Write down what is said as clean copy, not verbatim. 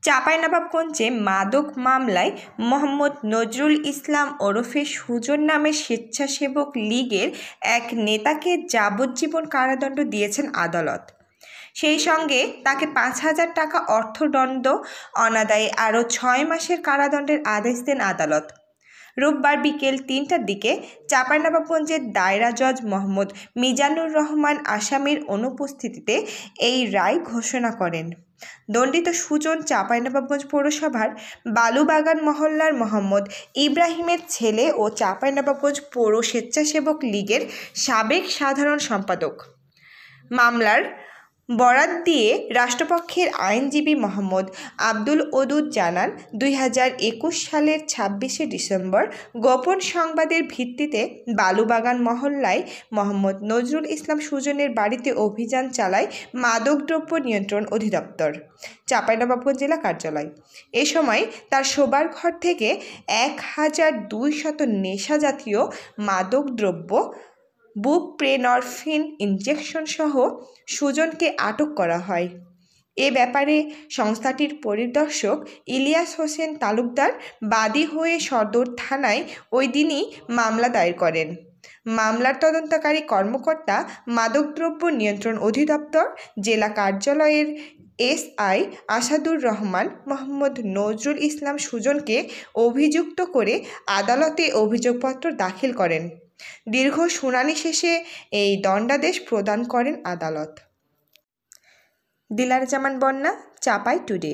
চাঁপাইনবাবগঞ্জে মাদক মামলায় মোহাম্মদ নজরুল ইসলাম ওরফে সুজন নামের স্বেচ্ছাসেবক লীগের এক নেতাকে যাবজ্জীবন কারাদণ্ড দিয়েছেন আদালত। সেই সঙ্গে তাকে 5,000 টাকা অর্থদণ্ড, অনাদায়ে আরও 6 মাসের কারাদণ্ডের আদেশ দেন আদালত। রোববার বিকেল 3টার দিকে চাঁপাইনবাবগঞ্জের দায়রা জজ মোহাম্মদ মিজানুর রহমান আসামির অনুপস্থিতিতে এই রায় ঘোষণা করেন। দণ্ডিত সুজন চাঁপাইনবাবগঞ্জ পৌরসভার বালুবাগান মহল্লার মোহাম্মদ ইব্রাহিমের ছেলে ও চাঁপাইনবাবগঞ্জ পৌর স্বেচ্ছাসেবক লীগের সাবেক সাধারণ সম্পাদক। মামলার বরাত দিয়ে রাষ্ট্রপক্ষের আইনজীবী মোহাম্মদ আব্দুল ওদুদ জানান, 2021 সালের 26শে ডিসেম্বর গোপন সংবাদের ভিত্তিতে বালুবাগান মহল্লায় মোহাম্মদ নজরুল ইসলাম সুজনের বাড়িতে অভিযান চালায় মাদকদ্রব্য নিয়ন্ত্রণ অধিদপ্তর, চাঁপাইনবাবগঞ্জ জেলা কার্যালয়। এ সময় তার শোবার ঘর থেকে 1200 নেশা জাতীয় মাদকদ্রব্য, বুপ্রেনরফিন ইনজেকশন সহ সুজনকে আটক করা হয়। এ ব্যাপারে সংস্থাটির পরিদর্শক ইলিয়াস হোসেন তালুকদার বাদী হয়ে সদর থানায় ওই দিনই মামলা দায়ের করেন। মামলার তদন্তকারী কর্মকর্তা মাদকদ্রব্য নিয়ন্ত্রণ অধিদপ্তর জেলা কার্যালয়ের এসআই আসাদুর রহমান মোহাম্মদ নজরুল ইসলাম সুজনকে অভিযুক্ত করে আদালতে অভিযোগপত্র দাখিল করেন। দীর্ঘ শুনানি শেষে এই দণ্ডাদেশ প্রদান করেন আদালত। দিলার জামান বন্যা, চাঁপাই টুডে।